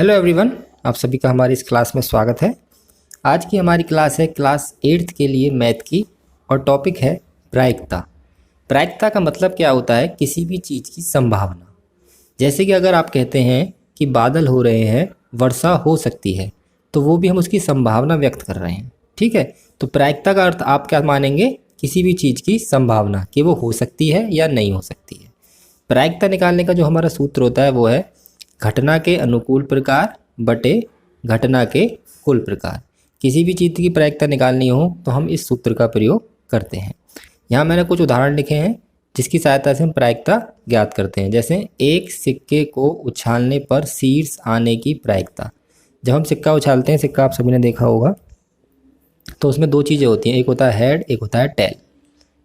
Hello everyone, आप सभी का हमारी इस क्लास में स्वागत है। आज की हमारी क्लास है क्लास 8th के लिए मैथ की और टॉपिक है प्रायिकता। प्रायिकता का मतलब क्या होता है? किसी भी चीज़ की संभावना। जैसे कि अगर आप कहते हैं कि बादल हो रहे हैं, वर्षा हो सकती है, तो वो भी हम उसकी संभावना व्यक्त कर रहे हैं। ठीक है, तो प्रायिकता का अर्थ आप क्या मानेंगे? किसी भी चीज़ की संभावना कि वो हो सकती है या नहीं हो सकती है। प्रायिकता निकालने का जो हमारा सूत्र होता है वो है घटना के अनुकूल प्रकार बटे घटना के कुल प्रकार। किसी भी चीज़ की प्रायिकता निकालनी हो तो हम इस सूत्र का प्रयोग करते हैं। यहाँ मैंने कुछ उदाहरण लिखे हैं जिसकी सहायता से हम प्रायिकता ज्ञात करते हैं। जैसे एक सिक्के को उछालने पर शीर्ष आने की प्रायिकता। जब हम सिक्का उछालते हैं, सिक्का आप सभी ने देखा होगा, तो उसमें दो चीज़ें होती हैं, एक होता है हेड, एक होता है टेल।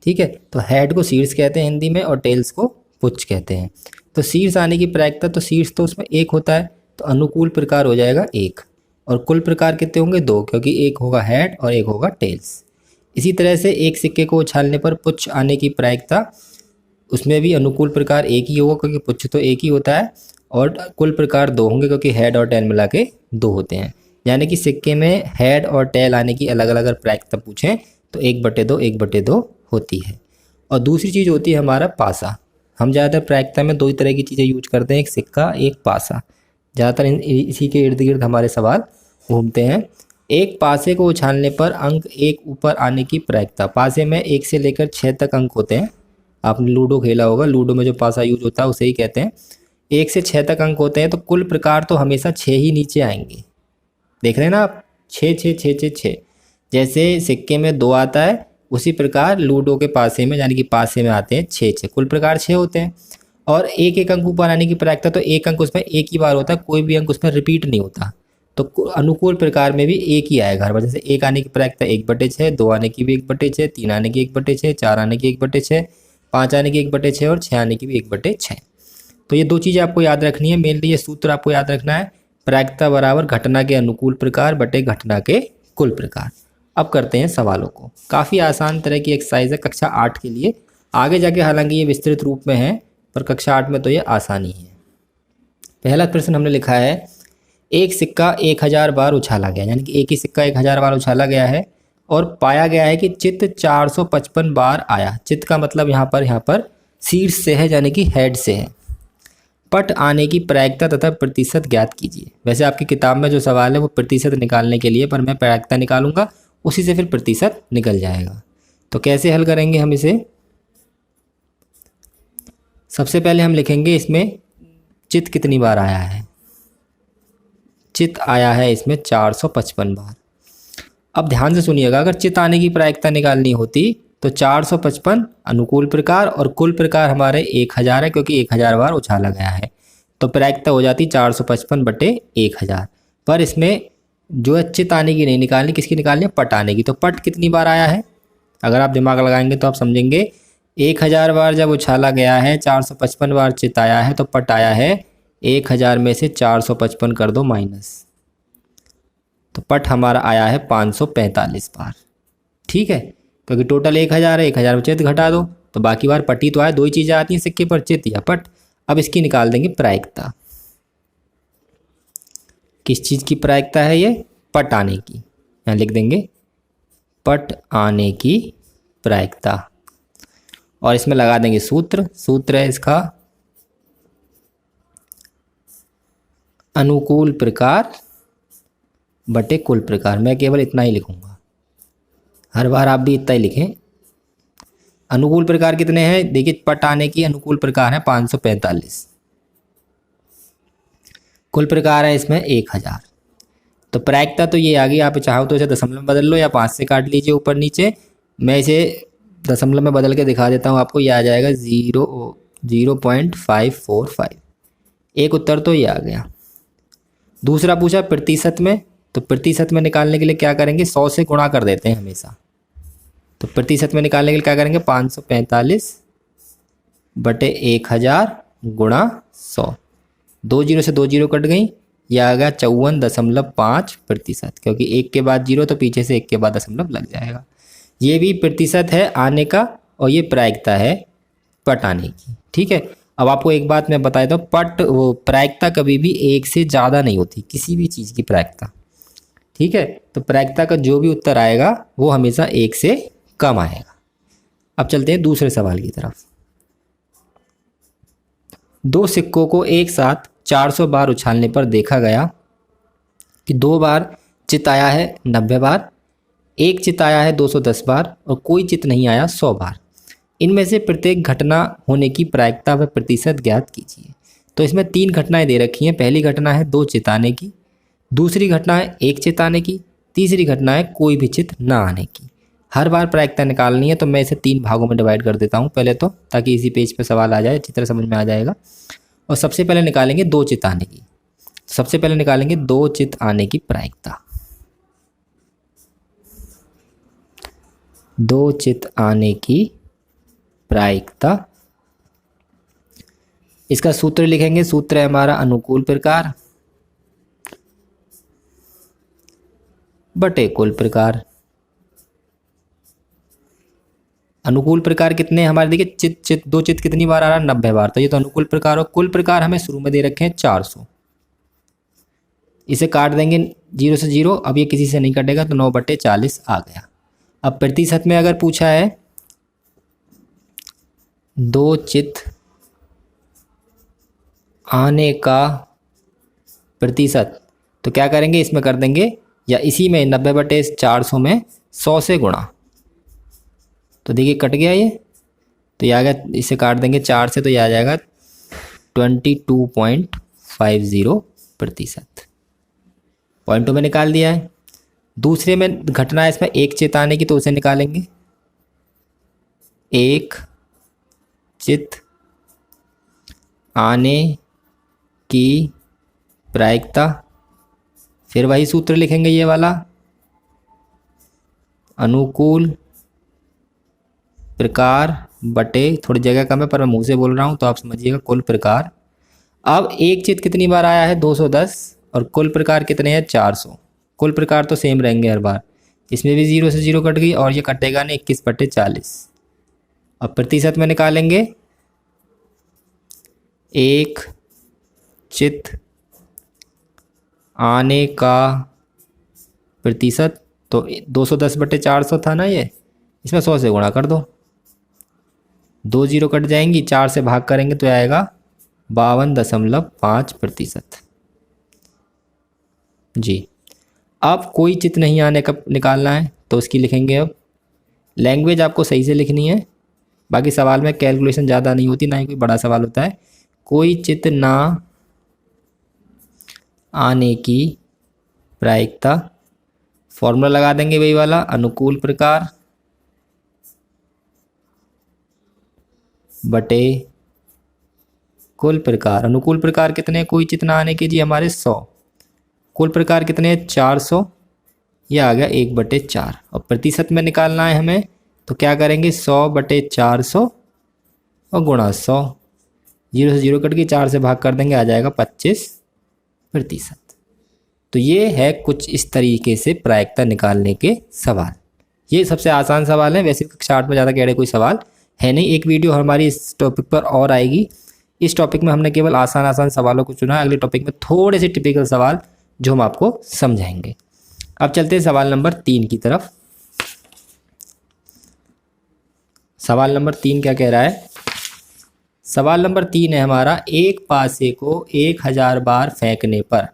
ठीक है, तो हेड को शीर्ष कहते हैं हिंदी में और टेल्स को पुच्छ कहते हैं। तो शीर्ष आने की प्रायिकता, तो शीर्ष तो उसमें एक होता है, तो अनुकूल प्रकार हो जाएगा एक, और कुल प्रकार कितने होंगे? दो, क्योंकि एक होगा हेड और एक होगा टेल्स। इसी तरह से एक सिक्के को उछालने पर पुच्छ आने की प्रायिकता, उसमें भी अनुकूल प्रकार एक ही होगा क्योंकि पुच्छ तो एक ही होता है, और कुल प्रकार दो होंगे क्योंकि हेड और टेल मिला के दो होते हैं। यानी कि सिक्के में हेड और टेल आने की अलग अलग अगर प्रायिकता पूछें तो 1/2 होती है। और दूसरी चीज़ होती है हमारा पासा। हम ज़्यादातर प्रायिकता में दो ही तरह की चीज़ें यूज करते हैं, एक सिक्का एक पासा। ज़्यादातर इसी के इर्द गिर्द हमारे सवाल घूमते हैं। एक पासे को उछालने पर अंक एक ऊपर आने की प्रायिकता। पासे में 1 से लेकर 6 तक अंक होते हैं। आपने लूडो खेला होगा, लूडो में जो पासा यूज होता है उसे ही कहते हैं। 1 से 6 तक अंक होते हैं, तो कुल प्रकार तो हमेशा 6 ही नीचे आएंगे। देख रहे हैं ना आप, 6 6 6 6 6। जैसे सिक्के में 2 आता है, उसी प्रकार लूडो के पासे में यानी कि पासे में आते हैं 6 6। कुल प्रकार 6 होते हैं। और एक एक अंक ऊपर आने की प्रायिकता, तो एक अंक उसमें एक ही बार होता है, कोई भी अंक उसमें रिपीट नहीं होता। तो अनुकूल प्रकार में भी एक ही आएगा हर बार। जैसे 1 आने की प्रायिकता 1/6, 2 आने की भी 1/6, 3 आने की 1/6, 4 आने की 1/6, 5 आने की 1/6 और 6 आने की भी 1/6। तो ये दो चीज़ें आपको याद रखनी है। मेनली ये सूत्र आपको याद रखना है, प्रायिकता बराबर घटना के अनुकूल प्रकार बटे घटना के कुल प्रकार। अब करते हैं सवालों को। काफ़ी आसान तरह की एक्सरसाइज है कक्षा 8 के लिए। आगे जाके हालांकि ये विस्तृत रूप में है, पर कक्षा 8 में तो ये आसानी है। पहला प्रश्न हमने लिखा है, एक सिक्का 1000 बार उछाला गया, यानी कि एक ही सिक्का 1000 बार उछाला गया है और पाया गया है कि चित्त 455 बार आया। चित्त का मतलब यहाँ पर शीर्ष से है, यानी कि हेड से है। पट आने की प्रायिकता तथा प्रतिशत ज्ञात कीजिए। वैसे आपकी किताब में जो सवाल है वो प्रतिशत निकालने के लिए, पर मैं प्रायिकता निकालूंगा, उसी से फिर प्रतिशत निकल जाएगा। तो कैसे हल करेंगे हम इसे? सबसे पहले हम लिखेंगे इसमें चित्त कितनी बार आया है। चित्त आया है इसमें 455 बार। अब ध्यान से सुनिएगा, अगर चित्त आने की प्रायिकता निकालनी होती तो 455 अनुकूल प्रकार और कुल प्रकार हमारे 1000 है, क्योंकि 1000 बार उछाला गया है, तो प्रायिकता हो जाती 455/1000। पर इसमें जो है चित्त आने की नहीं निकालनी, किसकी निकालनी है? पट आने की। तो पट कितनी बार आया है? अगर आप दिमाग लगाएंगे तो आप समझेंगे, 1000 बार जब उछाला गया है, 455 बार चित्त आया है, तो पट आया है 1000 में से 455 कर दो माइनस, तो पट हमारा आया है 545 बार। ठीक है, क्योंकि टोटल 1000 है, 1000 में चित्त घटा दो तो बाकी बार पट ही तो आया। दो ही चीज़ें आती हैं सिक्के पर, चित्त या पट। अब इसकी निकाल देंगे प्रायिकता। किस चीज़ की प्रायिकता है ये? पट आने की। यहाँ लिख देंगे पट आने की प्रायिकता, और इसमें लगा देंगे सूत्र। सूत्र है इसका अनुकूल प्रकार बटे कुल प्रकार। मैं केवल इतना ही लिखूंगा, हर बार आप भी इतना ही लिखें। अनुकूल प्रकार कितने हैं? देखिए, पट आने की अनुकूल प्रकार है 545, कुल प्रकार है इसमें 1000। तो प्रायिकता तो ये आ गई। आप चाहो तो इसे दशमलव में बदल लो या 5 से काट लीजिए ऊपर नीचे। मैं इसे दशमलव में बदल के दिखा देता हूँ आपको। ये आ जाएगा 0.545। एक उत्तर तो ये आ गया। दूसरा पूछा प्रतिशत में, तो प्रतिशत में निकालने के लिए क्या करेंगे? 100 से गुणा कर देते हैं हमेशा। तो प्रतिशत में निकालने के लिए क्या करेंगे? 545/1000 गुणा 100। 2 जीरो से 2 जीरो कट गई, यह आ गया 54.5%, क्योंकि 1 के बाद 0 तो पीछे से 1 के बाद दशमलव लग जाएगा। ये भी प्रतिशत है आने का और ये प्रायिकता है पट आने की। ठीक है, अब आपको एक बात मैं बता देता हूँ, पट वो प्रायिकता कभी भी एक से ज़्यादा नहीं होती किसी भी चीज़ की प्रायिकता। ठीक है, तो प्रायिकता का जो भी उत्तर आएगा वो हमेशा एक से कम आएगा। अब चलते हैं दूसरे सवाल की तरफ। दो सिक्कों को एक साथ 400 बार उछालने पर देखा गया कि 2 बार चित आया है 90 बार, एक चित आया है 210 बार और कोई चित नहीं आया 100 बार। इनमें से प्रत्येक घटना होने की प्रायिकता व प्रतिशत ज्ञात कीजिए। तो इसमें 3 घटनाएं दे रखी हैं। पहली घटना है 2 चित आने की, दूसरी घटना है 1 चित आने की, तीसरी घटना है कोई भी चित ना आने की। हर बार प्रायिकता निकालनी है, तो मैं इसे 3 भागों में डिवाइड कर देता हूँ पहले तो, ताकि इसी पेज पे सवाल आ जाए, चित्र समझ में आ जाएगा। और सबसे पहले निकालेंगे 2 चित आने की। सबसे पहले निकालेंगे 2 चित आने की प्रायिकता। 2 चित आने की प्रायिकता, इसका सूत्र लिखेंगे। सूत्र है हमारा अनुकूल प्रकार बटे कुल प्रकार। अनुकूल प्रकार कितने हमारे, देखिए चित चित 2 चित कितनी बार आ रहा है, 90 बार, तो ये तो अनुकूल प्रकार। और कुल प्रकार हमें शुरू में दे रखे हैं 400। इसे काट देंगे 0 से 0, अब ये किसी से नहीं कटेगा तो 9/40 आ गया। अब प्रतिशत में अगर पूछा है 2 चित आने का प्रतिशत, तो क्या करेंगे, इसमें कर देंगे या इसी में 90/400 में 100 से गुणा। तो देखिए कट गया ये, तो ये आ गया, इसे काट देंगे 4 से, तो ये आ जाएगा 22.50%। पॉइंटों में निकाल दिया है। दूसरे में घटना है इसमें 1 चित आने की, तो उसे निकालेंगे। 1 चित आने की प्रायिकता, फिर वही सूत्र लिखेंगे ये वाला, अनुकूल प्रकार बटे, थोड़ी जगह कम है पर मैं मुंह से बोल रहा हूँ तो आप समझिएगा, कुल प्रकार। अब 1 चित कितनी बार आया है, 210, और कुल प्रकार कितने हैं, 400। कुल प्रकार तो सेम रहेंगे हर बार, इसमें भी 0 से 0 कट गई और ये कटेगा ना 21/40। अब प्रतिशत में निकालेंगे, 1 चित आने का प्रतिशत, तो 210/400 था ना ये, इसमें 100 से गुणा कर दो, 2 0 कट जाएंगी, 4 से भाग करेंगे तो आएगा 52.5%। जी। अब कोई चित नहीं आने का निकालना है, तो उसकी लिखेंगे। अब लैंग्वेज आपको सही से लिखनी है, बाकी सवाल में कैलकुलेशन ज़्यादा नहीं होती, ना ही कोई बड़ा सवाल होता है। कोई चित ना आने की प्रायिकता, फॉर्मूला लगा देंगे वही वाला, अनुकूल प्रकार बटे कुल प्रकार। अनुकूल प्रकार कितने, कोई चित ना आने के जी हमारे 100, कुल प्रकार कितने हैं 400, यह आ गया 1/4। और प्रतिशत में निकालना है हमें, तो क्या करेंगे, 100/400 और गुणा 100, 0 से 0 कट गई, 4 से भाग कर देंगे, आ जाएगा 25%। तो ये है कुछ इस तरीके से प्रायिकता निकालने के सवाल। ये सबसे आसान सवाल है, वैसे कक्षा 8 में ज़्यादा कह रहे कोई सवाल है नहीं। एक वीडियो हमारी इस टॉपिक पर और आएगी। इस टॉपिक में हमने केवल आसान आसान सवालों को चुना, अगले टॉपिक में थोड़े से टिपिकल सवाल जो हम आपको समझाएंगे। अब चलते हैं सवाल नंबर 3 की तरफ। सवाल नंबर 3 क्या कह रहा है, सवाल नंबर 3 है हमारा, एक पासे को 1000 बार फेंकने पर,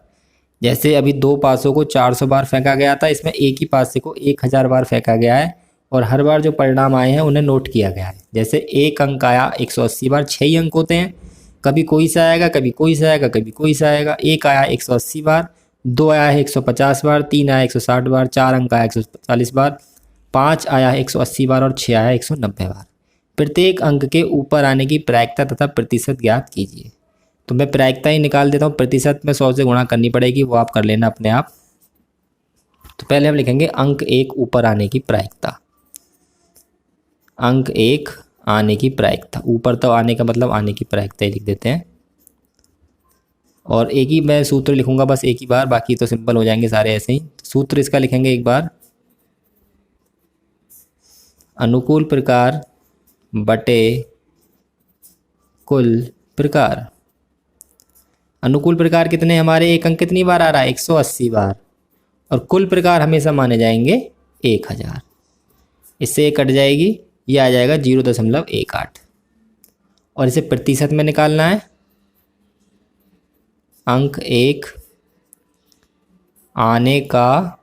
जैसे अभी 2 पासों को 400 बार फेंका गया था, इसमें एक ही पासे को 1000 बार फेंका गया है और हर बार जो परिणाम आए हैं उन्हें नोट किया गया है। जैसे एक अंक आया 180 बार, 6 ही अंक होते हैं, कभी कोई सा आएगा, कभी कोई सा आएगा, कभी कोई सा आएगा। एक आया 180 बार, 2 आया है 150 बार, 3 आया 160 बार, 4 अंक आया 140 बार, 5 आया है 180 बार और 6 आया 190 बार। प्रत्येक अंक के ऊपर आने की प्रायिकता तथा प्रतिशत ज्ञात कीजिए। तो मैं प्रायिकता ही निकाल देता हूँ, प्रतिशत में 100 से गुणा करनी पड़ेगी, वो आप कर लेना अपने आप। तो पहले हम लिखेंगे अंक 1 ऊपर आने की प्रायिकता। अंक 1 आने की प्रायिकता, ऊपर तो आने का मतलब आने की प्रायिकता ही लिख देते हैं। और एक ही मैं सूत्र लिखूंगा बस एक ही बार, बाकी तो सिंपल हो जाएंगे सारे ऐसे ही। सूत्र इसका लिखेंगे एक बार, अनुकूल प्रकार बटे कुल प्रकार। अनुकूल प्रकार कितने हमारे, एक अंक कितनी बार आ रहा है, 180 बार, और कुल प्रकार हमेशा माने जाएंगे 1000। इससे एक कट जाएगी, ये आ जाएगा 0.18। और इसे प्रतिशत में निकालना है, अंक 1 आने का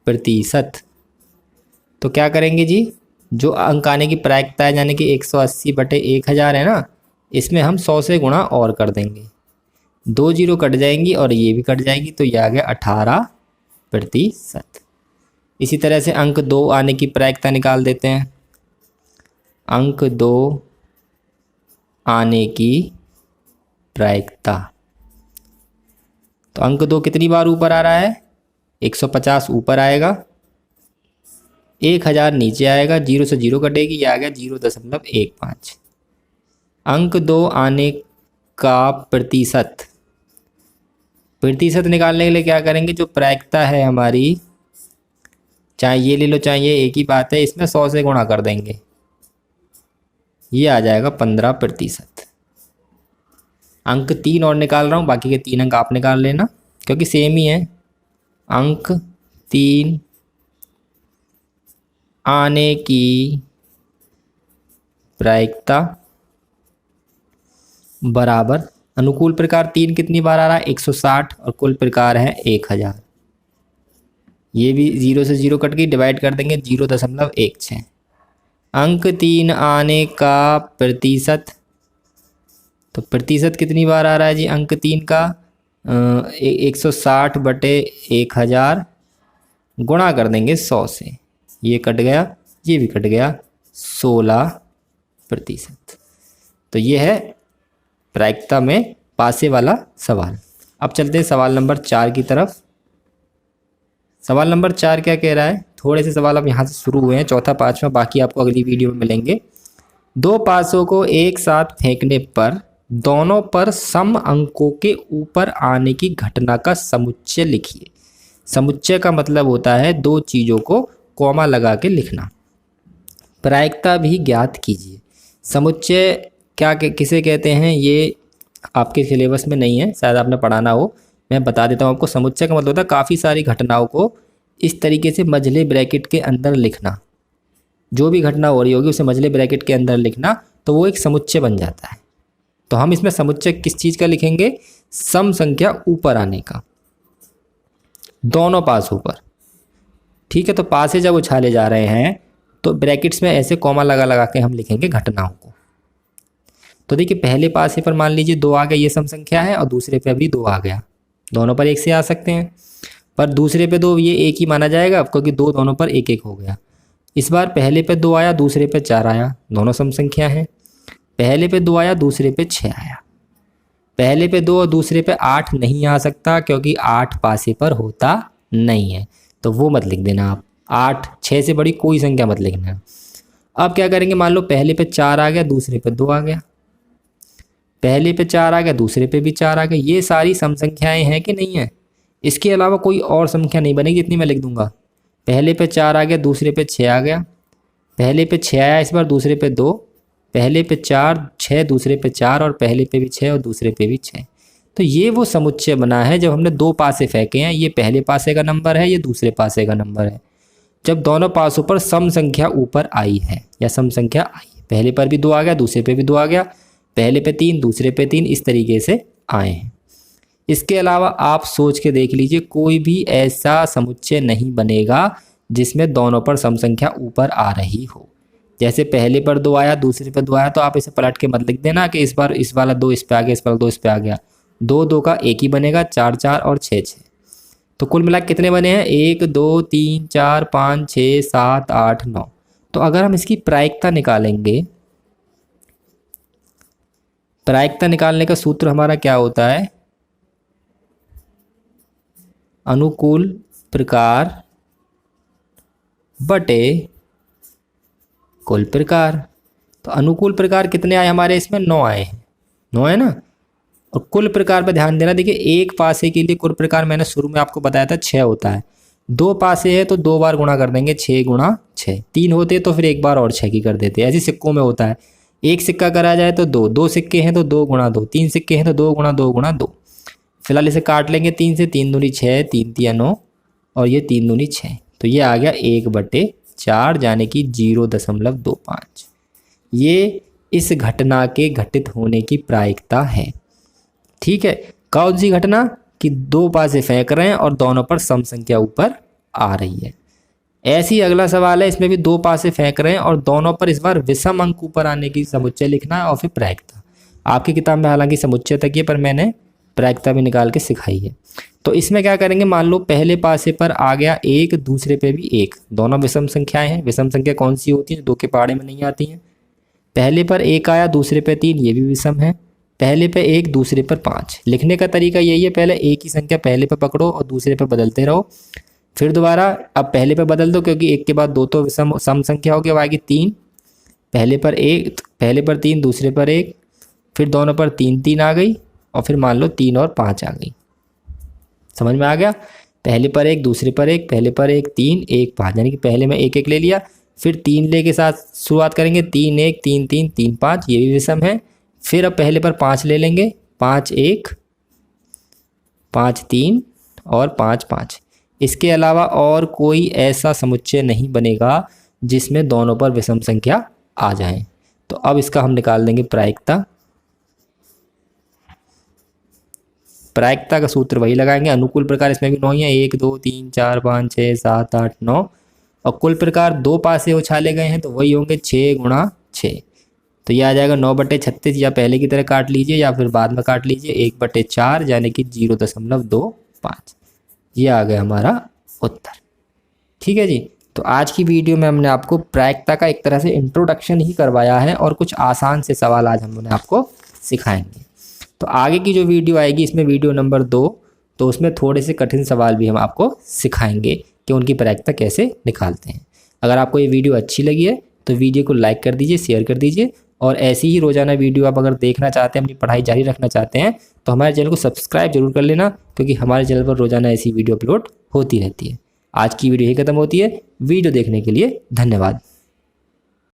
प्रतिशत। तो क्या करेंगे जी, जो अंक आने की प्रायिकता है यानी कि 180/1000 है ना, इसमें हम 100 से गुणा और कर देंगे, 2 जीरो कट जाएंगी और ये भी कट जाएगी, तो ये आ गया 18%। इसी तरह से अंक 2 आने की प्रायिकता निकाल देते हैं। अंक 2 आने की प्रायिकता, तो अंक 2 कितनी बार ऊपर आ रहा है, 150 ऊपर आएगा, 1000 नीचे आएगा, 0 से 0 कटेगी, ये आ गया 0.15। अंक 2 आने का प्रतिशत, प्रतिशत निकालने के लिए क्या करेंगे, जो प्रायिकता है हमारी, चाहे ये ले लो चाहे ये, एक ही बात है, इसमें 100 से गुणा कर देंगे, ये आ जाएगा 15%। अंक 3 और निकाल रहा हूँ, बाकी के 3 अंक आप निकाल लेना क्योंकि सेम ही है। अंक 3 आने की प्रायिकता बराबर अनुकूल प्रकार 3 कितनी बार आ रहा है, 160, और कुल प्रकार है 1000। ये भी 0 से 0 कट गई, डिवाइड कर देंगे 0.16। अंक 3 आने का प्रतिशत, तो प्रतिशत कितनी बार आ रहा है जी अंक 3 का, 160/1000 गुणा कर देंगे 100 से, ये कट गया, ये भी कट गया, 16%। तो ये है प्रायिकता में पासे वाला सवाल। अब चलते हैं सवाल नंबर 4 की तरफ। सवाल नंबर 4 क्या कह रहा है, थोड़े से सवाल अब यहाँ से शुरू हुए हैं, चौथा पांचवा बाकी आपको अगली वीडियो में मिलेंगे। 2 पासों को एक साथ फेंकने पर दोनों पर सम अंकों के ऊपर आने की घटना का समुच्चय लिखिए। समुच्चय का मतलब होता है 2 चीज़ों को कॉमा लगा के लिखना। प्रायिकता भी ज्ञात कीजिए। समुच्चय क्या किसे कहते हैं, ये आपके सिलेबस में नहीं है, शायद आपने पढ़ाना हो, मैं बता देता हूँ आपको। समुच्चय का मतलब होता है काफ़ी सारी घटनाओं को इस तरीके से मझले ब्रैकेट के अंदर लिखना। जो भी घटना हो रही होगी उसे मझले ब्रैकेट के अंदर लिखना, तो वो एक समुच्चय बन जाता है। तो हम इसमें समुच्चय किस चीज़ का लिखेंगे, सम संख्या ऊपर आने का, दोनों पासों पर। ठीक है, तो पासे जब उछाले जा रहे हैं तो ब्रैकेट्स में ऐसे कॉमा लगा लगा के हम लिखेंगे घटनाओं को। तो देखिए पहले पासे पर मान लीजिए 2 आ गया, ये सम संख्या है, और दूसरे पे भी 2 आ गया, दोनों पर 1 से आ सकते हैं, पर दूसरे पे 2 ये 1 ही माना जाएगा क्योंकि 2 दोनों पर 1-1 हो गया। इस बार पहले पे 2 आया, दूसरे पे 4 आया, दोनों सम संख्या हैं। पहले पे 2 आया, दूसरे पे 6 आया। पहले पे 2 और दूसरे पे 8 नहीं आ सकता क्योंकि 8 पासे पर होता नहीं है, तो वो मत लिख देना आप। 8 6 से बड़ी कोई संख्या मत लिखना। अब क्या करेंगे, मान लो पहले पे 4 आ गया, दूसरे पे 2 आ गया, पहले पे 4 आ गया, दूसरे पे भी 4 आ गया। ये सारी सम संख्याएं हैं कि नहीं है, इसके अलावा कोई और संख्या नहीं बनेगी जितनी मैं लिख दूंगा। पहले पे 4 आ गया, दूसरे पे 6 आ गया, पहले पे 6 आया, इस बार दूसरे पे 2, पहले पे 4 6, दूसरे पे 4, और पहले पे भी 6 और दूसरे पे भी 6। तो ये वो समुच्चय बना है जब हमने 2 पासे फेंके हैं। ये पहले पासे का नंबर है, ये दूसरे पासे का नंबर है, जब दोनों पासों पर सम संख्या ऊपर आई है या सम संख्या आई है। पहले पर भी 2 आ गया, दूसरे पे भी 2 आ गया, पहले पे 3, दूसरे पे 3, इस तरीके से आए हैं। इसके अलावा आप सोच के देख लीजिए, कोई भी ऐसा समुच्चय नहीं बनेगा जिसमें दोनों पर सम संख्या ऊपर आ रही हो। जैसे पहले पर 2 आया, दूसरे पर 2 आया, तो आप इसे पलट के मत लिख देना कि इस बार इस वाला 2 इस पे आ गया, इस वाला 2 इस पे आ गया। 2 2 का 1 ही बनेगा, 4 4 और 6 6। तो कुल मिला कितने बने हैं, 1 2 3 4 5 6 7 8 9। तो अगर हम इसकी प्रायिकता निकालेंगे, प्रायिकता निकालने का सूत्र हमारा क्या होता है, अनुकूल प्रकार बटे कुल प्रकार। तो अनुकूल प्रकार कितने आए हमारे इसमें, 9 आए हैं, 9 है ना। और कुल प्रकार पर ध्यान देना, देखिए एक पासे के लिए कुल प्रकार मैंने शुरू में आपको बताया था 6 होता है। 2 पासे है तो 2 बार गुणा कर देंगे, 6 गुणा 6। 3 होते तो फिर एक बार और 6 की कर देते, ऐसे सिक्कों में होता है। एक सिक्का करा जाए तो 2, 2 सिक्के हैं तो 2 गुणा 2, 3 सिक्के हैं तो 2 गुणा 2 गुणा 2। फिलहाल इसे काट लेंगे 3 से, 3 दूनी 6, 3 तिया 9 और ये 3 दूनी 6, तो ये आ गया 1/4 यानी कि 0.25। ये इस घटना के घटित होने की प्रायिकता है। ठीक है, कौन सी घटना कि 2 पासे फेंक रहे हैं और दोनों पर सम संख्या ऊपर आ रही है। ऐसी अगला सवाल है, इसमें भी 2 पासे फेंक रहे हैं और दोनों पर इस बार विषम अंक ऊपर आने की समुच्चय लिखना है और फिर प्रायिकता। आपकी किताब में हालांकि समुच्चय तक है, पर मैंने प्रायिकता भी निकाल के सिखाई है। तो इसमें क्या करेंगे, मान लो पहले पासे पर आ गया 1, दूसरे पे भी 1, दोनों विषम संख्याएं हैं। विषम संख्या कौन सी होती है, 2 के पहाड़े में नहीं आती हैं। पहले पर 1 आया, दूसरे पे 3, ये भी विषम है। पहले पे 1, दूसरे पर 5। लिखने का तरीका यही है, पहले एक ही संख्या पहले पे पकड़ो और दूसरे पे बदलते रहो, फिर दोबारा अब पहले पे बदल दो, क्योंकि 1 के बाद 2 तो विषम सम संख्या हो गया, आएगी 3। पहले पर 1, पहले पर 3, दूसरे पर 1, फिर दोनों पर 3 3 आ गई और फिर मान लो 3 और 5 आ गई। समझ में आ गया, पहले पर 1, दूसरे पर 1, पहले पर 1 3 1 5, यानी कि पहले में 1 1 ले लिया, फिर 3 ले के साथ शुरुआत करेंगे, 3 1 3 3 3 5, ये भी विषम है। फिर अब पहले पर 5 ले लेंगे, 5 1 5 3 और 5 5। इसके अलावा और कोई ऐसा समुच्चय नहीं बनेगा जिसमें दोनों पर विषम संख्या आ जाए। तो अब इसका हम निकाल देंगे प्रायिकता। प्रायिकता का सूत्र वही लगाएंगे, अनुकूल प्रकार इसमें भी 9 ही है, 1 2 3 4 5 6 7 8 9, और कुल प्रकार 2 पासे उछाले गए हैं तो वही होंगे 6 गुणा 6। तो ये आ जाएगा 9/36, या पहले की तरह काट लीजिए या फिर बाद में काट लीजिए, 1/4 यानी कि 0.25। ये आ गया हमारा उत्तर। ठीक है जी, तो आज की वीडियो में हमने आपको प्रायिकता का एक तरह से इंट्रोडक्शन ही करवाया है और कुछ आसान से सवाल आज हम उन्हें आपको सिखाएंगे। तो आगे की जो वीडियो आएगी, इसमें वीडियो नंबर 2, तो उसमें थोड़े से कठिन सवाल भी हम आपको सिखाएंगे कि उनकी प्रायिकता कैसे निकालते हैं। अगर आपको ये वीडियो अच्छी लगी है तो वीडियो को लाइक कर दीजिए, शेयर कर दीजिए, और ऐसी ही रोजाना वीडियो आप अगर देखना चाहते हैं, अपनी पढ़ाई जारी रखना चाहते हैं, तो हमारे चैनल को सब्सक्राइब जरूर कर लेना, क्योंकि हमारे चैनल पर रोजाना ऐसी वीडियो अपलोड होती रहती है। आज की वीडियो यही खत्म होती है। वीडियो देखने के लिए धन्यवाद।